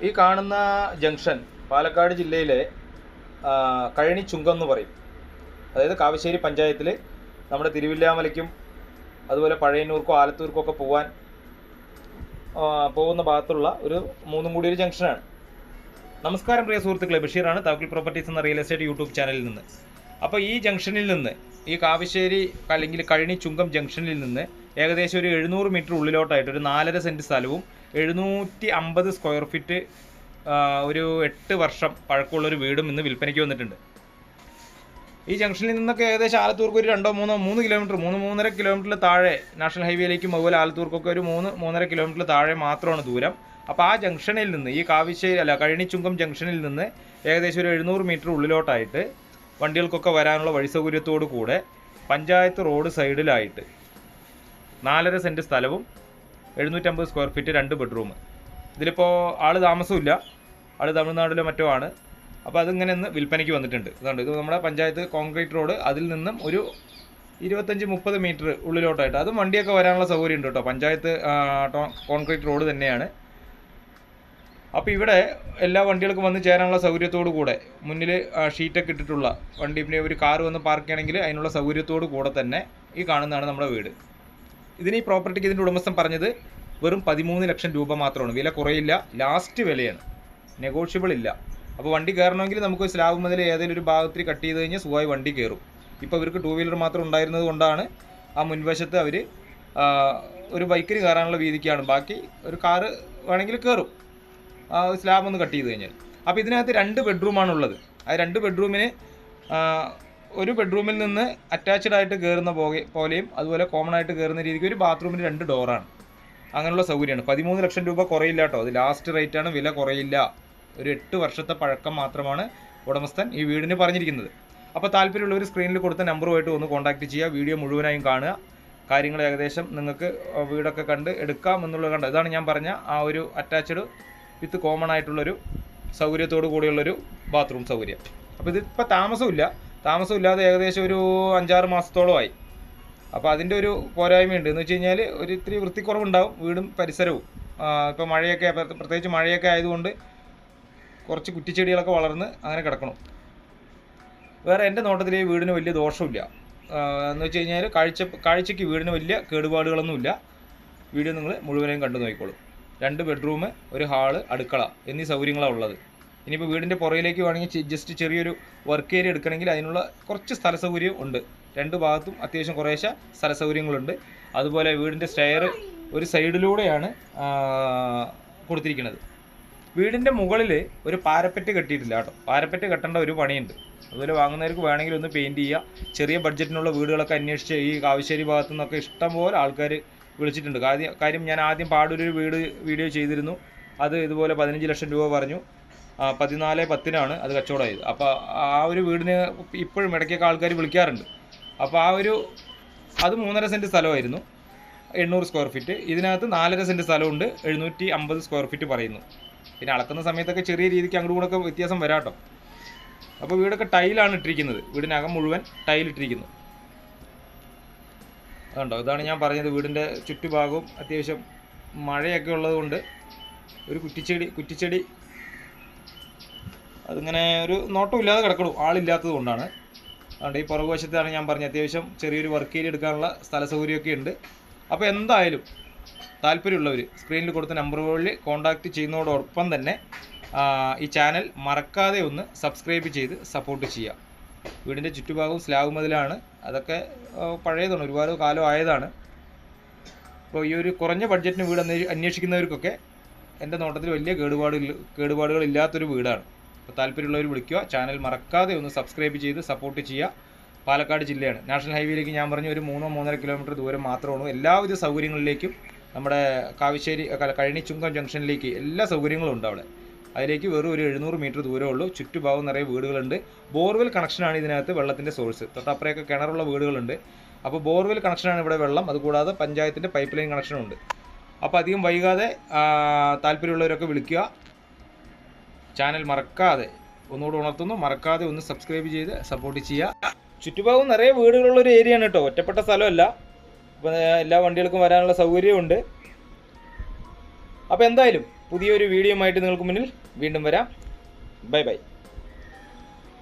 ഈ കാണുന്ന ജംഗ്ഷൻ പാലക്കാട് ജില്ലയിലെ കഴനി ചുങ്കം എന്ന് പറയും. അതായത് കാവശ്ശേരി പഞ്ചായത്തിൽ നമ്മുടെ തിരുവില്ലാമലയ്ക്കും അതുപോലെ പഴയന്നൂർക്കോ ആലത്തൂർക്കോ ഒക്കെ പോകുന്ന ഭാഗത്തുള്ള ഒരു മൂന്നും കൂടി ഒരു ജംഗ്ഷനാണ്. നമസ്കാരം പ്രിയ സുഹൃത്തുക്കളെ, ബഷീറാണ് തവക്കിൽ പ്രോപ്പർട്ടീസ് എന്ന റിയൽ എസ്റ്റേറ്റ് യൂട്യൂബ് ചാനലിൽ നിന്ന്. അപ്പോൾ ഈ ജംഗ്ഷനിൽ നിന്ന്, ഈ കാവശ്ശേരി അല്ലെങ്കിൽ കഴനി ചുങ്കം ജംഗ്ഷനിൽ നിന്ന് ഏകദേശം ഒരു 700 മീറ്റർ ഉള്ളിലോട്ടായിട്ട് ഒരു 4.5 സെൻറ്റ് സ്ഥലവും 750 സ്ക്വയർ ഫീറ്റ് ഒരു 8 വർഷം പഴക്കമുള്ളൊരു വീടും ഇന്ന് വിൽപ്പനയ്ക്ക് വന്നിട്ടുണ്ട്. ഈ ജംഗ്ഷനിൽ നിന്നൊക്കെ ഏകദേശം ആലത്തൂർക്ക് ഒരു 2-3 കിലോമീറ്റർ, 3-3.5 കിലോമീറ്ററിൽ താഴെ നാഷണൽ ഹൈവേയിലേക്കും അതുപോലെ ആലത്തൂർക്കൊക്കെ ഒരു 3-3.5 കിലോമീറ്റർ താഴെ മാത്രമാണ് ദൂരം. അപ്പോൾ ആ ജംഗ്ഷനിൽ നിന്ന്, ഈ കഴനി ചുങ്കം ജംഗ്ഷനിൽ നിന്ന് ഏകദേശം ഒരു 700 മീറ്റർ ഉള്ളിലോട്ടായിട്ട് വണ്ടികൾക്കൊക്കെ വരാനുള്ള വഴി സൗകര്യത്തോടു കൂടെ പഞ്ചായത്ത് റോഡ് സൈഡിലായിട്ട് 4.5 സെൻറ്റ് സ്ഥലവും 750 സ്ക്വയർ ഫീറ്റ് 2 ബെഡ്റൂം. ഇതിലിപ്പോൾ ആൾ താമസമില്ല, ആൾ തമിഴ്നാട്ടിലോ മറ്റോ ആണ്. അപ്പോൾ അതിങ്ങനെ ഇന്ന് വിൽപ്പനയ്ക്ക് വന്നിട്ടുണ്ട്. അതുകൊണ്ട് ഇത് നമ്മുടെ പഞ്ചായത്ത് കോൺക്രീറ്റ് റോഡ്, അതിൽ നിന്നും ഒരു 25-30 മീറ്റർ ഉള്ളിലോട്ടായിട്ട്, അതും വണ്ടിയൊക്കെ വരാനുള്ള സൗകര്യം ഉണ്ട് കേട്ടോ. പഞ്ചായത്ത് കോൺക്രീറ്റ് റോഡ് തന്നെയാണ്. അപ്പോൾ ഇവിടെ എല്ലാ വണ്ടികൾക്കും വന്ന് ചേരാനുള്ള സൗകര്യത്തോടു കൂടെ മുന്നിൽ ഷീറ്റൊക്കെ ഇട്ടിട്ടുള്ള വണ്ടി, പിന്നെ ഒരു കാർ വന്ന് പാർക്ക് ചെയ്യണമെങ്കിൽ അതിനുള്ള സൗകര്യത്തോടു കൂടെ തന്നെ ഈ കാണുന്നതാണ് നമ്മുടെ വീട്. ഇതിന് ഈ പ്രോപ്പർട്ടിക്ക് ഇതിൻ്റെ ഉടമസ്ഥൻ പറഞ്ഞത് വെറും 13 ലക്ഷം രൂപ മാത്രമാണ്. വില കുറയില്ല, ലാസ്റ്റ് വിലയാണ്, നെഗോഷ്യബിൾ ഇല്ല. അപ്പോൾ വണ്ടി കയറണമെങ്കിൽ നമുക്ക് സ്ലാബ് മുതൽ ഏതെങ്കിലും ഒരു ഭാഗത്തിൽ കട്ട് ചെയ്ത് കഴിഞ്ഞാൽ സുഖമായി വണ്ടി കയറും. ഇപ്പോൾ ഇവർക്ക് 2 വീലർ മാത്രം ഉണ്ടായിരുന്നത് കൊണ്ടാണ് ആ മുൻവശത്ത് അവർ ഒരു ബൈക്കിന് കയറാനുള്ള വീതിക്കാണ്, ബാക്കി ഒരു കാറ് വേണമെങ്കിൽ കയറും സ്ലാബ് ഒന്ന് കട്ട് ചെയ്ത് കഴിഞ്ഞാൽ. അപ്പോൾ ഇതിനകത്ത് 2 ബെഡ്റൂമാണുള്ളത്. ആ 2 ബെഡ്റൂമിന് ഒരു ബെഡ്റൂമിൽ നിന്ന് അറ്റാച്ച്ഡ് ആയിട്ട് കയറുന്ന പോലെയും അതുപോലെ കോമൺ ആയിട്ട് കയറുന്ന രീതിക്ക് ഒരു ബാത്റൂമിന് 2 ഡോറാണ്. അങ്ങനെയുള്ള സൗകര്യമാണ്. 13 ലക്ഷം രൂപ കുറയില്ല കേട്ടോ, അത് ലാസ്റ്റ് റേറ്റാണ്, വില കുറയില്ല. ഒരു 8 വർഷത്തെ പഴക്കം മാത്രമാണ് ഉടമസ്ഥൻ ഈ വീടിന് പറഞ്ഞിരിക്കുന്നത്. അപ്പോൾ താല്പര്യമുള്ളവർ സ്ക്രീനിൽ കൊടുത്ത നമ്പറുമായിട്ട് ഒന്ന് കോൺടാക്ട് ചെയ്യുക. വീഡിയോ മുഴുവനായും കാണുക. കാര്യങ്ങൾ ഏകദേശം നിങ്ങൾക്ക് വീടൊക്കെ കണ്ട് എടുക്കാം എന്നുള്ളത് കണ്ട്, ഇതാണ് ഞാൻ പറഞ്ഞ ആ ഒരു അറ്റാച്ച്ഡ് വിത്ത് കോമൺ ആയിട്ടുള്ളൊരു സൗകര്യത്തോടു കൂടിയുള്ളൊരു ബാത്റൂം സൗകര്യം. അപ്പോൾ ഇതിപ്പോൾ താമസമില്ലാതെ ഏകദേശം ഒരു 5-6 മാസത്തോളമായി. അപ്പോൾ അതിൻ്റെ ഒരു പോരായ്മയുണ്ട് എന്ന് വെച്ച് കഴിഞ്ഞാൽ ഒരു ഇത്തിരി വൃത്തിക്കുറവുണ്ടാവും വീടും പരിസരവും. ഇപ്പോൾ മഴയൊക്കെ, പ്രത്യേകിച്ച് മഴയൊക്കെ ആയതുകൊണ്ട് കുറച്ച് കുറ്റിച്ചെടികളൊക്കെ വളർന്ന് അങ്ങനെ കിടക്കണം. വേറെ എൻ്റെ നോട്ടത്തിൽ ഈ വീടിന് വലിയ ദോഷമില്ല എന്ന് വെച്ച് കഴിഞ്ഞാൽ കാഴ്ചയ്ക്ക് വീടിന് വലിയ കേടുപാടുകളൊന്നുമില്ല. വീഡിയോ നിങ്ങൾ മുഴുവനായും കണ്ടു നോക്കിക്കോളും. 2 ബെഡ്റൂം, ഒരു ഹാള്, അടുക്കള എന്നീ സൗകര്യങ്ങളാണ് ഉള്ളത്. ഇനിയിപ്പോൾ വീടിൻ്റെ പുറയിലേക്ക് വേണമെങ്കിൽ ജസ്റ്റ് ചെറിയൊരു വർക്ക് ഏരിയ എടുക്കണമെങ്കിൽ അതിനുള്ള കുറച്ച് സ്ഥല സൗകര്യം ഉണ്ട്. 2 ഭാഗത്തും അത്യാവശ്യം കുറേശ്ശെ സ്ഥല സൗകര്യങ്ങളുണ്ട്. അതുപോലെ വീടിൻ്റെ സ്റ്റെയർ ഒരു സൈഡിലൂടെയാണ് കൊടുത്തിരിക്കുന്നത്. വീടിൻ്റെ മുകളിൽ ഒരു പാരപ്പറ്റ് കെട്ടിയിട്ടില്ല കേട്ടോ. പാരപ്പറ്റ് കെട്ടേണ്ട ഒരു പണിയുണ്ട്. അതുപോലെ വാങ്ങുന്നവർക്ക് വേണമെങ്കിൽ ഒന്ന് പെയിൻറ്റ് ചെയ്യുക. ചെറിയ ബഡ്ജറ്റിനുള്ള വീടുകളൊക്കെ അന്വേഷിച്ച് ഈ കാവശ്ശേരി ഭാഗത്തു നിന്നൊക്കെ ഇഷ്ടംപോലെ ആൾക്കാർ വിളിച്ചിട്ടുണ്ട്. കാര്യം ഞാൻ ആദ്യം പാടൂരൊരു വീഡിയോ ചെയ്തിരുന്നു. അത് ഇതുപോലെ 15 ലക്ഷം രൂപ പറഞ്ഞു. 14-10 അത് കച്ചവടമായത്. അപ്പോൾ ആ ഒരു വീടിന് ഇപ്പോഴും ഇടയ്ക്കൊക്കെ ആൾക്കാർ വിളിക്കാറുണ്ട്. അപ്പോൾ അത് 3.5 സെൻറ്റ് സ്ഥലമായിരുന്നു, 800 സ്ക്വയർ ഫീറ്റ്. ഇതിനകത്ത് 4.5 സെൻറ്റ് സ്ഥലമുണ്ട്, 750 സ്ക്വയർ ഫീറ്റ് പറയുന്നു. പിന്നെ അളക്കുന്ന സമയത്തൊക്കെ ചെറിയ രീതിക്ക് അങ്ങോട്ടും കൂടെ ഒക്കെ വ്യത്യാസം വരാട്ടോ. അപ്പോൾ വീടൊക്കെ ടൈലാണ് ഇട്ടിരിക്കുന്നത്, വീടിനകം മുഴുവൻ ടൈലിട്ടിരിക്കുന്നു. അതുണ്ടോ, ഇതാണ് ഞാൻ പറഞ്ഞത്. വീടിൻ്റെ ചുറ്റുഭാഗവും അത്യാവശ്യം മഴയൊക്കെ ഉള്ളതുകൊണ്ട് ഒരു കുറ്റിച്ചെടി അതിങ്ങനെ ഒരു നോട്ടമില്ലാതെ കിടക്കണം, ആളില്ലാത്തത് കൊണ്ടാണ്. അതുകൊണ്ട് ഈ പുറകുവശത്താണ് ഞാൻ പറഞ്ഞത് അത്യാവശ്യം ചെറിയൊരു വർക്ക് ഏരിയ എടുക്കാനുള്ള സ്ഥല സൗകര്യമൊക്കെ ഉണ്ട്. അപ്പോൾ എന്തായാലും താല്പര്യമുള്ളവർ സ്ക്രീനിൽ കൊടുത്ത നമ്പറുകളിൽ കോൺടാക്റ്റ് ചെയ്യുന്നതോടൊപ്പം തന്നെ ഈ ചാനൽ മറക്കാതെ ഒന്ന് സബ്സ്ക്രൈബ് ചെയ്ത് സപ്പോർട്ട് ചെയ്യുക. വീടിൻ്റെ ചുറ്റുഭാഗവും സ്ലാബ് മതിലാണ്, അതൊക്കെ പഴയതാണ്, ഒരുപാട് കാലം ആയതാണ്. അപ്പോൾ ഈ ഒരു കുറഞ്ഞ ബഡ്ജറ്റിന് വീട് അന്വേഷിക്കുന്നവർക്കൊക്കെ എൻ്റെ നോട്ടത്തിൽ വലിയ കേടുപാടുകളില്ലാത്തൊരു വീടാണ്. അപ്പോൾ താല്പര്യമുള്ളവർ വിളിക്കുക. ചാനൽ മറക്കാതെ ഒന്ന് സബ്സ്ക്രൈബ് ചെയ്ത് സപ്പോർട്ട് ചെയ്യുക. പാലക്കാട് ജില്ലയാണ്. നാഷണൽ ഹൈവേയിലേക്ക് ഞാൻ പറഞ്ഞു ഒരു 3-3.5 കിലോമീറ്റർ ദൂരം മാത്രമാണ്. എല്ലാവിധ സൗകര്യങ്ങളിലേക്കും നമ്മുടെ കഴനി ചുങ്കം ജംഗ്ഷനിലേക്ക് എല്ലാ സൗകര്യങ്ങളും ഉണ്ട് അവിടെ. അതിലേക്ക് വെറും ഒരു 700 മീറ്റർ ദൂരമുള്ളൂ. ചുറ്റുഭാഗം നിറയെ വീടുകളുണ്ട്. ബോർവെൽ കണക്ഷനാണ് ഇതിനകത്ത് വെള്ളത്തിൻ്റെ സോഴ്സ്. തൊട്ടപ്പുറയൊക്കെ കിണറുള്ള വീടുകളുണ്ട്. അപ്പോൾ ബോർവെൽ കണക്ഷനാണ് ഇവിടെ വെള്ളം. അതുകൂടാതെ പഞ്ചായത്തിൻ്റെ പൈപ്പ് ലൈൻ കണക്ഷനുണ്ട്. അപ്പോൾ അധികം വൈകാതെ താല്പര്യമുള്ളവരൊക്കെ വിളിക്കുക. ചാനൽ മറക്കാതെ, ഒന്നുകൂടെ ഉണർത്തുന്നു, മറക്കാതെ ഒന്ന് സബ്സ്ക്രൈബ് ചെയ്ത് സപ്പോർട്ട് ചെയ്യുക. ചുറ്റുഭാഗം നിറയെ വീടുകളുള്ളൊരു ഏരിയയാണ് കേട്ടോ, ഒറ്റപ്പെട്ട സ്ഥലമല്ല. അപ്പോൾ എല്ലാ വണ്ടികൾക്കും വരാനുള്ള സൗകര്യമുണ്ട്. അപ്പോൾ എന്തായാലും പുതിയൊരു വീഡിയോയുമായിട്ട് നിങ്ങൾക്ക് മുന്നിൽ വീണ്ടും വരാം. Bye bye.